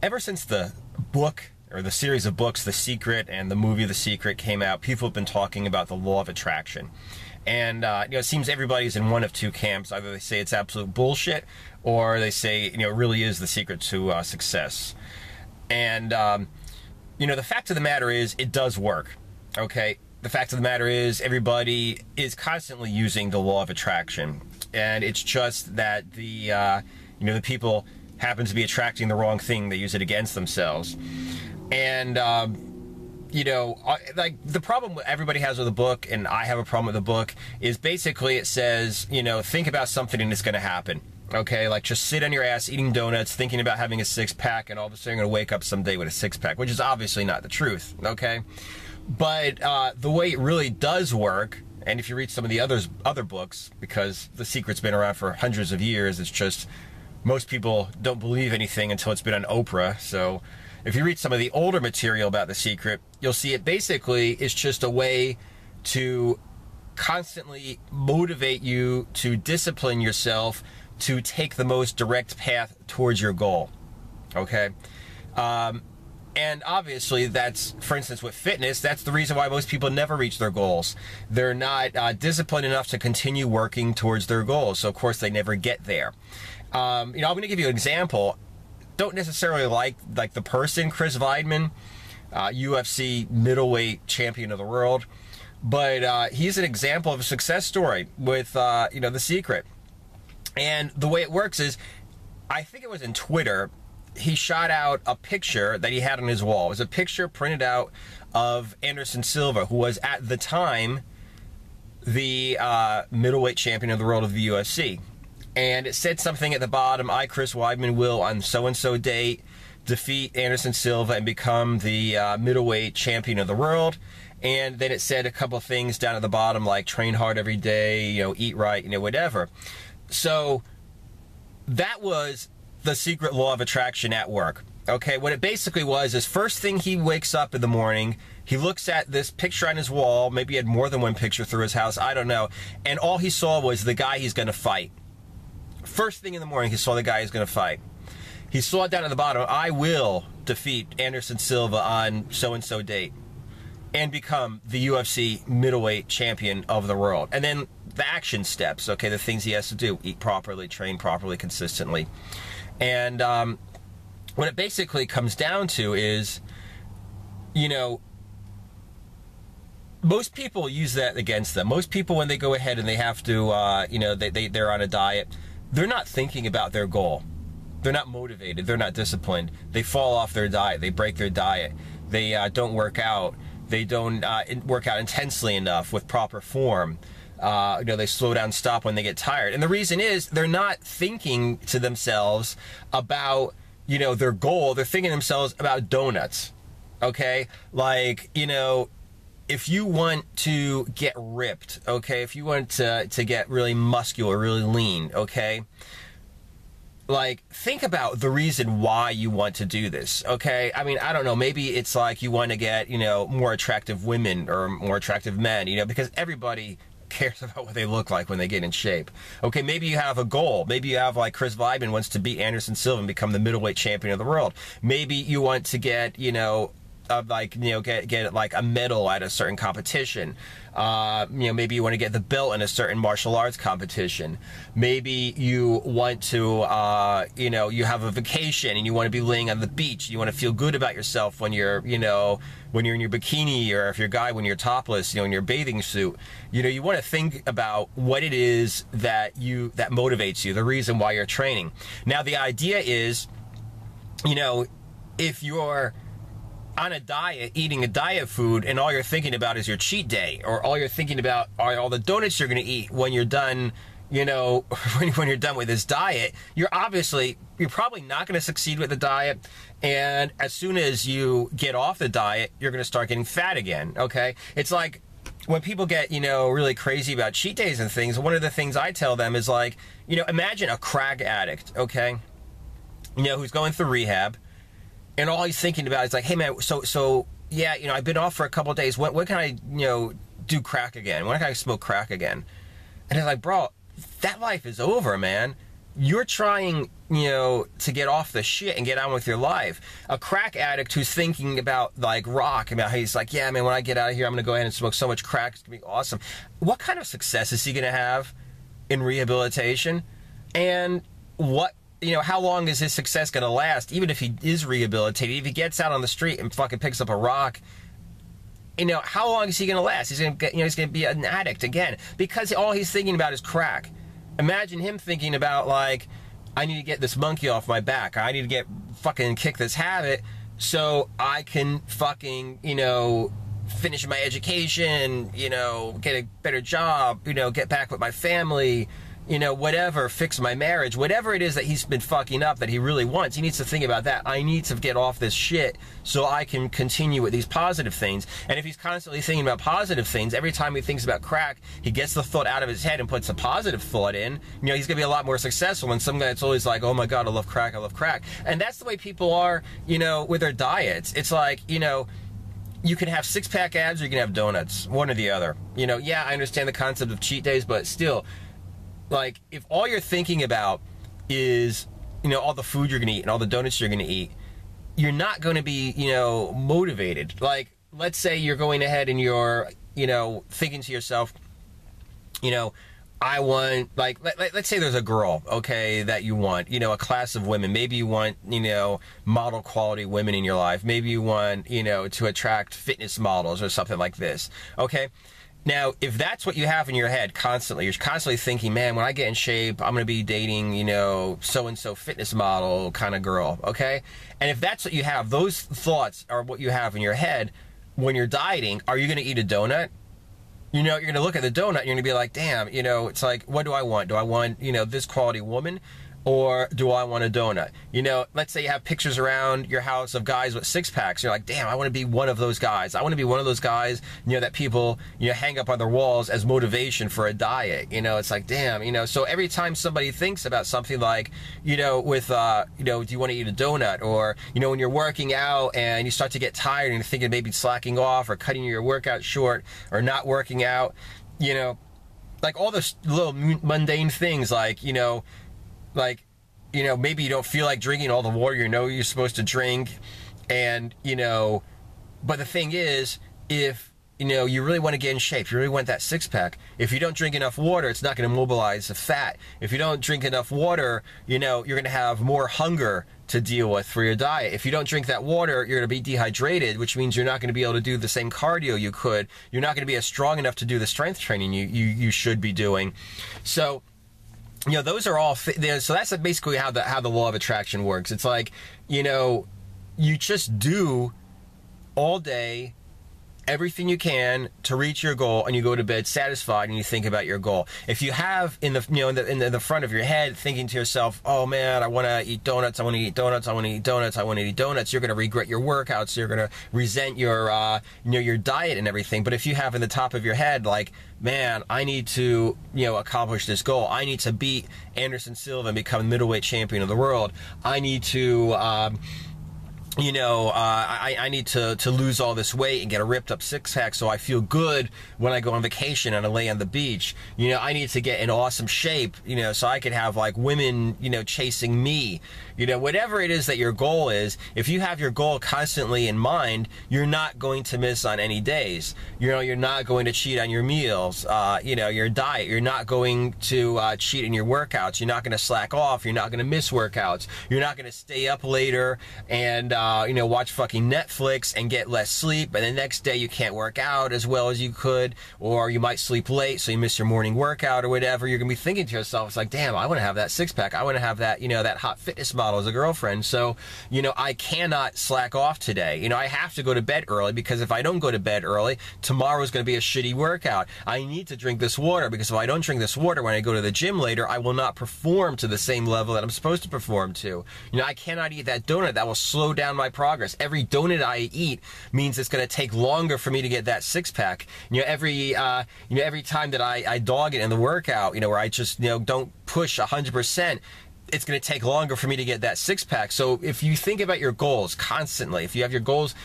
ever since the book or the series of books, The Secret, and the movie The Secret came out, people have been talking about the law of attraction. And, it seems everybody's in one of two camps. Either they say it's absolute bullshit, or they say, it really is the secret to success. And, the fact of the matter is, it does work, okay? The fact of the matter is, everybody is constantly using the law of attraction. And it's just that the people happen to be attracting the wrong thing. They use it against themselves. And, like the problem everybody has with the book, and I have a problem with the book, is basically it says, think about something and it's going to happen. Okay, like just sit on your ass eating donuts, thinking about having a six-pack, and all of a sudden you're going to wake up someday with a six-pack, which is obviously not the truth, okay? But the way it really does work, and if you read some of the other books, because The Secret's been around for hundreds of years, it's just most people don't believe anything until it's been on Oprah. So if you read some of the older material about The Secret, you'll see it basically is just a way to constantly motivate you to discipline yourself to take the most direct path towards your goal, okay? And obviously that's, for instance, with fitness, that's the reason why most people never reach their goals. They're not disciplined enough to continue working towards their goals, so of course they never get there. I'm going to give you an example. Don't necessarily like the person, Chris Weidman, UFC middleweight champion of the world, but he's an example of a success story with, The Secret. And the way it works is, I think it was in Twitter, he shot out a picture that he had on his wall. It was a picture printed out of Anderson Silva, who was at the time the middleweight champion of the world of the UFC. And it said something at the bottom, I, Chris Weidman, will on so-and-so date defeat Anderson Silva and become the middleweight champion of the world. And then it said a couple of things down at the bottom, like train hard every day, eat right, whatever. So that was the secret law of attraction at work. Okay, what it basically was is, first thing he wakes up in the morning, he looks at this picture on his wall, maybe he had more than one picture through his house, I don't know, and all he saw was the guy he's going to fight. First thing in the morning, he saw the guy he's going to fight. He saw it down at the bottom, I will defeat Anderson Silva on so-and-so date and become the UFC middleweight champion of the world. And then the action steps, okay, the things he has to do: eat properly, train properly, consistently. And what it basically comes down to is, most people use that against them. Most people, when they go ahead and they have to, they're on a diet, they're not thinking about their goal. They're not motivated. They're not disciplined. They fall off their diet. They break their diet. They don't work out. They don't work out intensely enough with proper form. They slow down, stop when they get tired. And the reason is they're not thinking to themselves about, their goal. They're thinking to themselves about donuts, okay? Like, if you want to get ripped, okay, if you want to get really muscular, really lean, okay, like, think about the reason why you want to do this, okay? I mean, I don't know, maybe it's like you want to get, more attractive women or more attractive men, because everybody cares about what they look like when they get in shape. Okay, maybe you have a goal. Maybe you have, like, Chris Weidman wants to beat Anderson Silva and become the middleweight champion of the world. Maybe you want to get, get like a medal at a certain competition. Maybe you want to get the belt in a certain martial arts competition. Maybe you want to, you have a vacation and you want to be laying on the beach. You want to feel good about yourself when you're, when you're in your bikini, or if you're a guy when you're topless, in your bathing suit. You want to think about what it is that motivates you, the reason why you're training. Now, the idea is, if you're on a diet, eating a diet food, and all you're thinking about is your cheat day, or all you're thinking about are all the donuts you're going to eat when you're done, when you're done with this diet, you're probably not going to succeed with the diet. And as soon as you get off the diet, you're going to start getting fat again, okay? It's like when people get, really crazy about cheat days and things, one of the things I tell them is like, imagine a crack addict, okay? Who's going through rehab, and all he's thinking about is like, hey man, so yeah, I've been off for a couple of days. When can I, do crack again? When can I smoke crack again? And it's like, bro, that life is over, man. you're trying, to get off the shit and get on with your life. A crack addict who's thinking about, like, rock, about how he's like, yeah, man, when I get out of here, I'm going to go ahead and smoke so much crack. It's going to be awesome. What kind of success is he going to have in rehabilitation? And how long is his success going to last? Even if he is rehabilitated, if he gets out on the street and fucking picks up a rock, how long is he going to last? He's going to he's going to be an addict again, because all he's thinking about is crack. Imagine him thinking about, like, I need to get this monkey off my back. I need to fucking kick this habit so I can fucking, finish my education, get a better job, get back with my family, whatever, fix my marriage, whatever it is that he's been fucking up that he really wants. He needs to think about that. I need to get off this shit so I can continue with these positive things. And if he's constantly thinking about positive things, every time he thinks about crack, he gets the thought out of his head and puts a positive thought in, he's going to be a lot more successful than some guy that's always like, oh my God, I love crack, I love crack. And that's the way people are, with their diets. It's like, you can have six-pack abs or you can have donuts, one or the other. Yeah, I understand the concept of cheat days, but still, like, if all you're thinking about is, all the food you're going to eat and all the donuts you're going to eat, you're not going to be, motivated. Like, let's say you're going ahead and you're, thinking to yourself, I want, like, let's say there's a girl, okay, that you want, a class of women. Maybe you want, model quality women in your life. Maybe you want, to attract fitness models or something like this, okay? Now, if that's what you have in your head constantly, you're constantly thinking, man, when I get in shape, I'm going to be dating, so-and-so fitness model kind of girl, okay? And if that's what you have, those thoughts are what you have in your head when you're dieting. Are you going to eat a donut? You're going to look at the donut and you're going to be like, damn, it's like, what do I want? Do I want, this quality woman? Or do I want a donut? Let's say you have pictures around your house of guys with six-packs. You're like, damn, I want to be one of those guys. I want to be one of those guys, that people, hang up on their walls as motivation for a diet. It's like, damn, so every time somebody thinks about something like, do you want to eat a donut? Or, when you're working out and you start to get tired and you're thinking maybe slacking off or cutting your workout short or not working out, like all those little mundane things like, maybe you don't feel like drinking all the water you're supposed to drink. And, but the thing is, if, you really want to get in shape, you really want that six-pack, if you don't drink enough water, it's not going to mobilize the fat. If you don't drink enough water, you're going to have more hunger to deal with for your diet. If you don't drink that water, you're going to be dehydrated, which means you're not going to be able to do the same cardio you could. You're not going to be as strong enough to do the strength training you should be doing. So, those are all, so that's basically how the law of attraction works. It's like, you just do all day everything you can to reach your goal, and you go to bed satisfied and you think about your goal. If you have in the front of your head thinking to yourself, oh man, I want to eat donuts, I want to eat donuts, I want to eat donuts, I want to eat donuts, you're going to regret your workouts, you're going to resent your your diet and everything. But if you have in the top of your head like, man, I need to accomplish this goal, I need to beat Anderson Silva and become middleweight champion of the world, I need to I need to lose all this weight and get a ripped up six-pack so I feel good when I go on vacation and I lay on the beach. I need to get in awesome shape, so I could have like women, chasing me. Whatever it is that your goal is, if you have your goal constantly in mind, you're not going to miss on any days. You're not going to cheat on your meals, your diet. You're not going to cheat in your workouts. You're not going to slack off. You're not going to miss workouts. You're not going to stay up later and watch fucking Netflix and get less sleep, and the next day you can't work out as well as you could, or you might sleep late so you miss your morning workout or whatever. You're gonna be thinking to yourself, it's like, damn, I want to have that six-pack, I want to have that, that hot fitness model as a girlfriend, so I cannot slack off today. I have to go to bed early, because if I don't go to bed early, tomorrow's gonna be a shitty workout. I need to drink this water, because if I don't drink this water when I go to the gym later, I will not perform to the same level that I'm supposed to perform to. I cannot eat that donut. That will slow down my progress. Every donut I eat means it's going to take longer for me to get that six-pack. Every time that I dog it in the workout, where I just don't push 100%, it's going to take longer for me to get that six-pack. So if you think about your goals constantly, if you have your goals,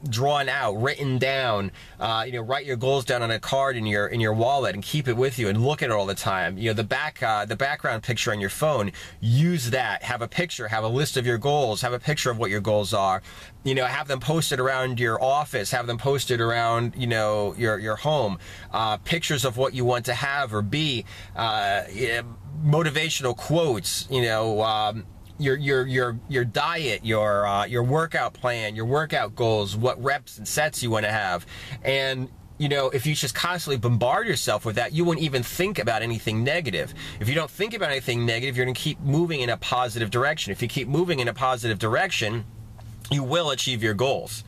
drawn out, written down, write your goals down on a card in your wallet and keep it with you and look at it all the time. The background picture on your phone, use that. Have a picture, have a list of your goals, have a picture of what your goals are. Have them posted around your office, have them posted around, your home. Pictures of what you want to have or be. Motivational quotes, your diet, your workout plan, your workout goals, what reps and sets you want to have. And if you just constantly bombard yourself with that, you won't even think about anything negative. If you don't think about anything negative, you're going to keep moving in a positive direction. If you keep moving in a positive direction, you will achieve your goals.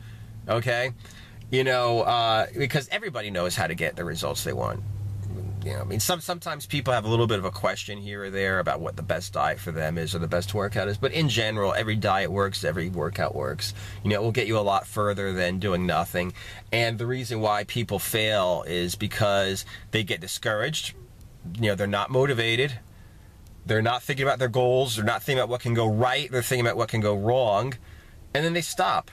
Okay? Because everybody knows how to get the results they want. Sometimes people have a little bit of a question here or there about what the best diet for them is or the best workout is. But in general, every diet works, every workout works. It will get you a lot further than doing nothing. And the reason why people fail is because they get discouraged. They're not motivated. They're not thinking about their goals. They're not thinking about what can go right. They're thinking about what can go wrong. And then they stop.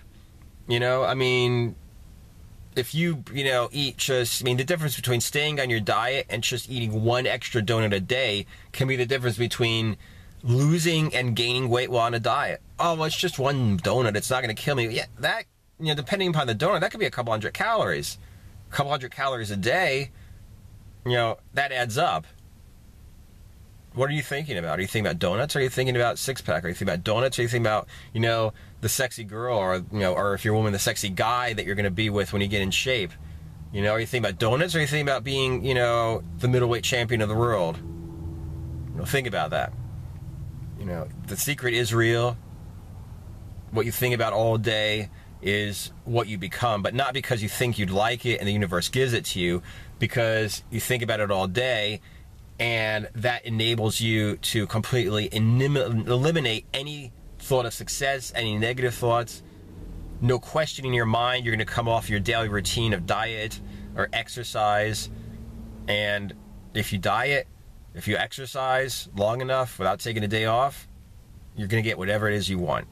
If you, eat the difference between staying on your diet and just eating one extra donut a day can be the difference between losing and gaining weight while on a diet. Oh, well, it's just one donut. It's not going to kill me. Yeah, that, depending upon the donut, that could be a couple hundred calories. A couple hundred calories a day, that adds up. What are you thinking about? Are you thinking about donuts? Or are you thinking about six-pack? Are you thinking about donuts? Or are you thinking about, the sexy girl or if you're a woman, the sexy guy that you're going to be with when you get in shape? Are you thinking about donuts? Or are you thinking about being, the middleweight champion of the world? Think about that. The secret is real. What you think about all day is what you become, but not because you think you'd like it and the universe gives it to you, because you think about it all day. And that enables you to completely eliminate any thought of success, any negative thoughts. No question in your mind. You're going to come off your daily routine of diet or exercise. And if you diet, if you exercise long enough without taking a day off, you're going to get whatever it is you want.